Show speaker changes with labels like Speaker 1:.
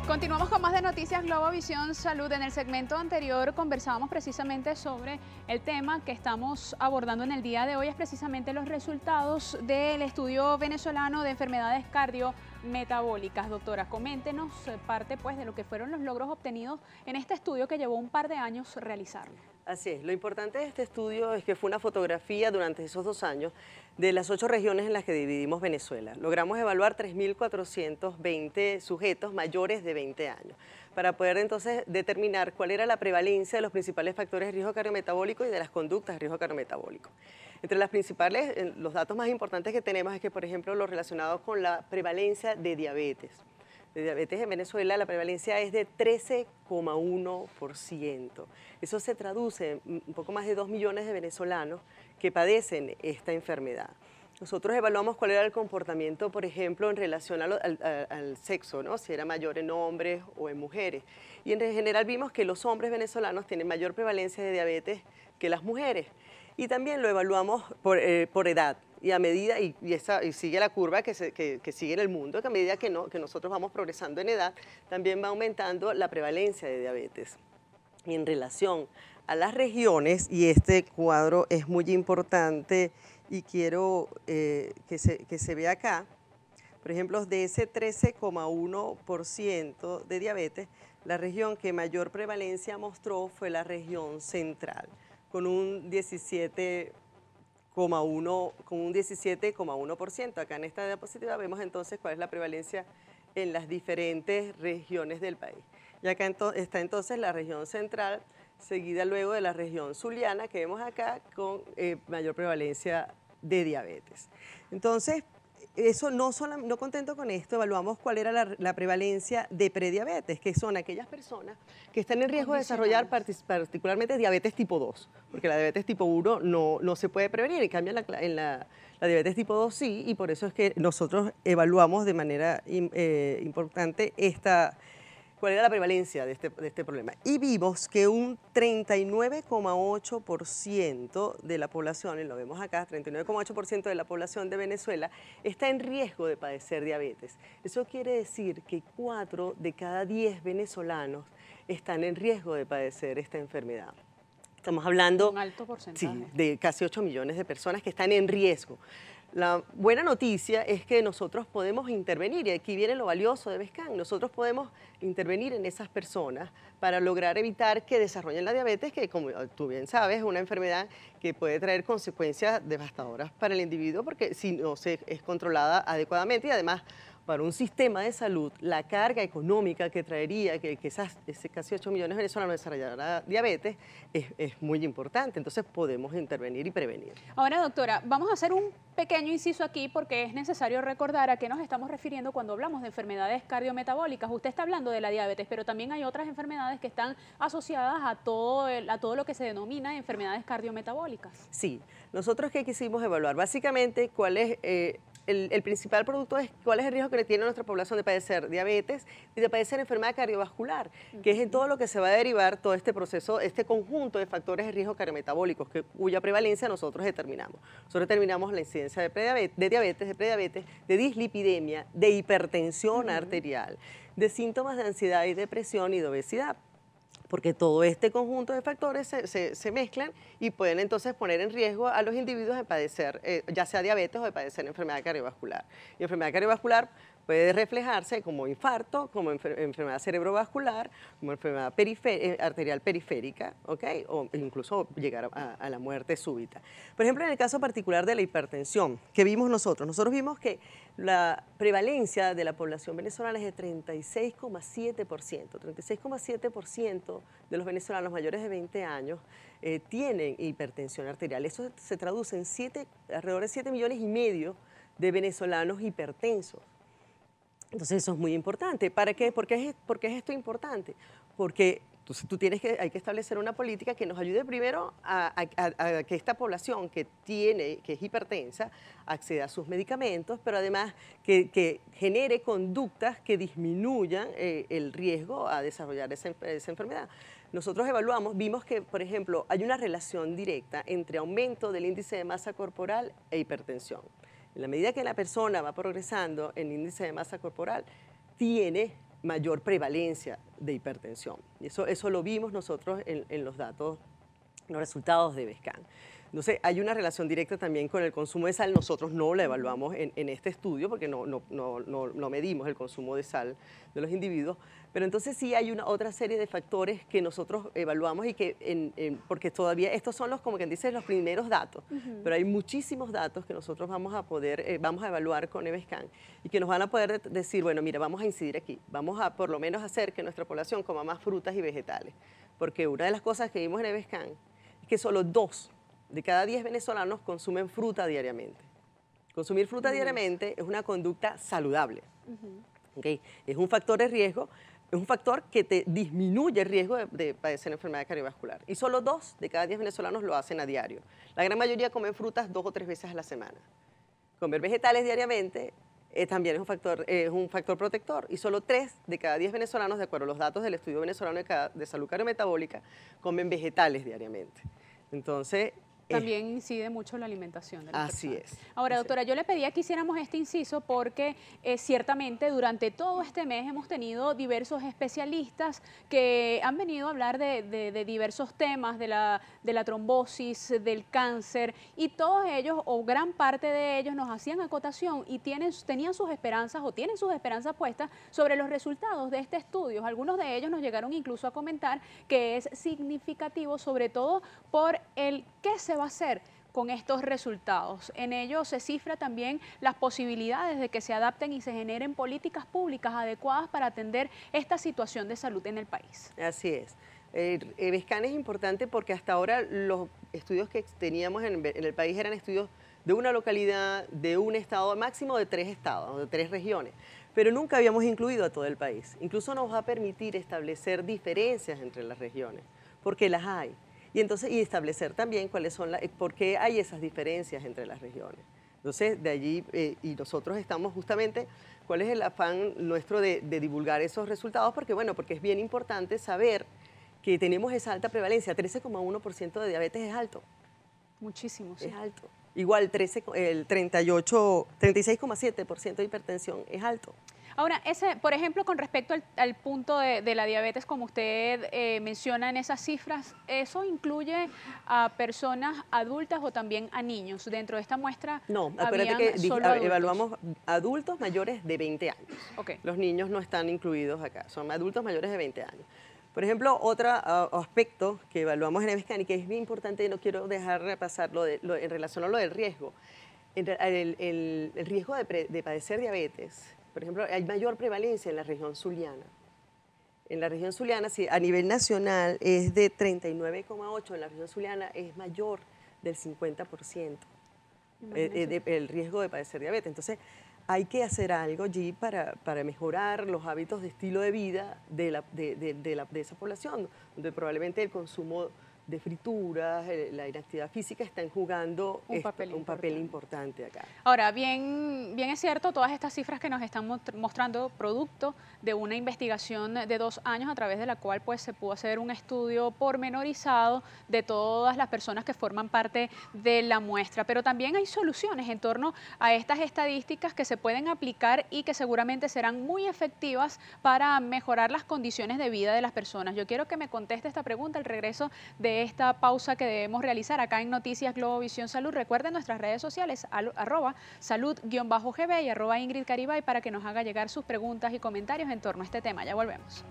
Speaker 1: Continuamos con más de Noticias Globovisión Salud. En el segmento anterior conversábamos precisamente sobre el tema que estamos abordando en el día de hoy, es precisamente los resultados del estudio venezolano de enfermedades cardiometabólicas. Doctora, coméntenos parte pues de lo que fueron los logros obtenidos en este estudio que llevó un par de años realizarlo.
Speaker 2: Así es, lo importante de este estudio es que fue una fotografía durante esos 2 años de las 8 regiones en las que dividimos Venezuela. Logramos evaluar 3.420 sujetos mayores de 20 años para poder entonces determinar cuál era la prevalencia de los principales factores de riesgo cardiometabólico y de las conductas de riesgo cardiometabólico. Entre las principales, los datos más importantes que tenemos es que, por ejemplo, los relacionados con la prevalencia de diabetes. De diabetes en Venezuela la prevalencia es de 13,1%. Eso se traduce en un poco más de 2 millones de venezolanos que padecen esta enfermedad. Nosotros evaluamos cuál era el comportamiento, por ejemplo, en relación al sexo, ¿no? Si era mayor en hombres o en mujeres. Y en general vimos que los hombres venezolanos tienen mayor prevalencia de diabetes que las mujeres. Y también lo evaluamos por edad. Y a medida, y sigue la curva que sigue en el mundo, que a medida que nosotros vamos progresando en edad, también va aumentando la prevalencia de diabetes. Y en relación a las regiones, y este cuadro es muy importante y quiero que se vea acá, por ejemplo, de ese 13,1% de diabetes, la región que mayor prevalencia mostró fue la región central, con un 17,1%. Acá en esta diapositiva vemos entonces cuál es la prevalencia en las diferentes regiones del país. Y acá está entonces la región central, seguida luego de la región zuliana, que vemos acá con mayor prevalencia de diabetes. Entonces, eso no contento con esto, evaluamos cuál era la prevalencia de prediabetes, que son aquellas personas que están en riesgo de desarrollar particularmente diabetes tipo 2, porque la diabetes tipo 1 no se puede prevenir, en cambio la diabetes tipo 2 sí, y por eso es que nosotros evaluamos de manera importante cuál era la prevalencia de este problema. Y vimos que un 39,8% de la población, y lo vemos acá, 39,8% de la población de Venezuela está en riesgo de padecer diabetes. Eso quiere decir que 4 de cada 10 venezolanos están en riesgo de padecer esta enfermedad. Estamos hablando
Speaker 1: un alto porcentaje.
Speaker 2: Sí, de casi 8 millones de personas que están en riesgo. La buena noticia es que nosotros podemos intervenir, y aquí viene lo valioso de BESCAN. Nosotros podemos intervenir en esas personas para lograr evitar que desarrollen la diabetes, que como tú bien sabes, es una enfermedad que puede traer consecuencias devastadoras para el individuo, porque si no es controlada adecuadamente, y además para un sistema de salud, la carga económica que traería que casi 8 millones de venezolanos desarrollaran diabetes es muy importante. Entonces podemos intervenir y prevenir.
Speaker 1: Ahora, doctora, vamos a hacer un pequeño inciso aquí porque es necesario recordar a qué nos estamos refiriendo cuando hablamos de enfermedades cardiometabólicas. Usted está hablando de la diabetes, pero también hay otras enfermedades que están asociadas a todo lo que se denomina enfermedades cardiometabólicas.
Speaker 2: Sí, nosotros ¿qué quisimos evaluar? Básicamente, ¿cuál es el principal producto es cuál es el riesgo que tiene nuestra población de padecer diabetes y de padecer enfermedad cardiovascular, que es en todo lo que se va a derivar todo este proceso, este conjunto de factores de riesgo cardiometabólicos cuya prevalencia nosotros determinamos. Nosotros determinamos la incidencia de prediabetes, de dislipidemia, de hipertensión arterial, de síntomas de ansiedad y depresión y de obesidad, porque todo este conjunto de factores se mezclan y pueden entonces poner en riesgo a los individuos de padecer ya sea diabetes o de padecer enfermedad cardiovascular. Y enfermedad cardiovascular puede reflejarse como infarto, como enfermedad cerebrovascular, como enfermedad arterial periférica, ¿ok? O incluso llegar a la muerte súbita. Por ejemplo, en el caso particular de la hipertensión, que vimos nosotros vimos que la prevalencia de la población venezolana es de 36,7%. 36,7% de los venezolanos mayores de 20 años tienen hipertensión arterial. Eso se traduce en alrededor de 7,5 millones de venezolanos hipertensos. Entonces eso es muy importante. ¿Para qué? ¿Por qué es esto importante? Porque hay que establecer una política que nos ayude primero a que esta población que es hipertensa acceda a sus medicamentos, pero además que genere conductas que disminuyan el riesgo a desarrollar esa enfermedad. Nosotros vimos que, por ejemplo, hay una relación directa entre aumento del índice de masa corporal e hipertensión. En la medida que la persona va progresando en índice de masa corporal, tiene mayor prevalencia de hipertensión. Y eso lo vimos nosotros en los datos, los resultados de BESCAN. Entonces, hay una relación directa también con el consumo de sal. Nosotros no la evaluamos en este estudio porque no medimos el consumo de sal de los individuos, pero entonces sí hay otra serie de factores que nosotros evaluamos y que, porque todavía estos son como quien dice, los primeros datos, pero hay muchísimos datos que nosotros vamos a evaluar con EVESCAN y que nos van a poder decir, bueno, mira, vamos a incidir aquí, vamos a por lo menos hacer que nuestra población coma más frutas y vegetales, porque una de las cosas que vimos en EVESCAN es que solo 2 de cada 10 venezolanos consumen fruta diariamente. Consumir fruta diariamente es una conducta saludable. ¿Okay? Es un factor de riesgo, es un factor que te disminuye el riesgo de padecer enfermedad cardiovascular. Y solo 2 de cada 10 venezolanos lo hacen a diario. La gran mayoría comen frutas 2 o 3 veces a la semana. Comer vegetales diariamente también es un factor protector. Y solo 3 de cada 10 venezolanos, de acuerdo a los datos del Estudio Venezolano de Salud Cardiometabólica, comen vegetales diariamente. Entonces,
Speaker 1: también incide mucho la alimentación de las personas.
Speaker 2: Así es.
Speaker 1: Ahora, doctora, yo le pedía que hiciéramos este inciso porque ciertamente durante todo este mes hemos tenido diversos especialistas que han venido a hablar de diversos temas, de la trombosis, del cáncer, y todos ellos, o gran parte de ellos, nos hacían acotación y tenían sus esperanzas o tienen sus esperanzas puestas sobre los resultados de este estudio. Algunos de ellos nos llegaron incluso a comentar que es significativo, sobre todo por el qué se va a hacer con estos resultados. En ello se cifra también las posibilidades de que se adapten y se generen políticas públicas adecuadas para atender esta situación de salud en el país.
Speaker 2: Así es. BESCAN es importante porque hasta ahora los estudios que teníamos en el país eran estudios de una localidad, de un estado, máximo de 3 estados, de 3 regiones, pero nunca habíamos incluido a todo el país. Incluso nos va a permitir establecer diferencias entre las regiones, porque las hay. Y entonces, y establecer también por qué hay esas diferencias entre las regiones. Entonces, de allí, y nosotros estamos justamente, ¿cuál es el afán nuestro de divulgar esos resultados? Porque, bueno, porque es bien importante saber que tenemos esa alta prevalencia, 13,1% de diabetes es alto.
Speaker 1: Muchísimo, sí.
Speaker 2: Es alto. Igual el 36,7% de hipertensión es alto.
Speaker 1: Ahora, por ejemplo, con respecto al punto de la diabetes, como usted menciona en esas cifras, ¿eso incluye a personas adultas o también a niños? Dentro de esta muestra,
Speaker 2: no, acuérdate que evaluamos adultos mayores de 20 años.
Speaker 1: Okay.
Speaker 2: Los niños no están incluidos acá, son adultos mayores de 20 años. Por ejemplo, otro aspecto que evaluamos en EVESCAN y que es bien importante, y no quiero dejar pasar en relación a lo del riesgo, el riesgo de padecer diabetes. Por ejemplo, hay mayor prevalencia en la región zuliana. En la región zuliana, sí, a nivel nacional es de 39,8%, en la región zuliana es mayor del 50% el riesgo de padecer diabetes. Entonces, hay que hacer algo allí para mejorar los hábitos de estilo de vida de esa población, donde probablemente el consumo de frituras, la inactividad física están jugando un papel importante acá.
Speaker 1: Ahora, bien es cierto, todas estas cifras que nos están mostrando producto de una investigación de 2 años a través de la cual pues se pudo hacer un estudio pormenorizado de todas las personas que forman parte de la muestra, pero también hay soluciones en torno a estas estadísticas que se pueden aplicar y que seguramente serán muy efectivas para mejorar las condiciones de vida de las personas. Yo quiero que me conteste esta pregunta al regreso de esta pausa que debemos realizar acá en Noticias Globovisión Salud. Recuerden nuestras redes sociales, @salud_gb y @Ingrid Caribay, para que nos haga llegar sus preguntas y comentarios en torno a este tema. Ya volvemos.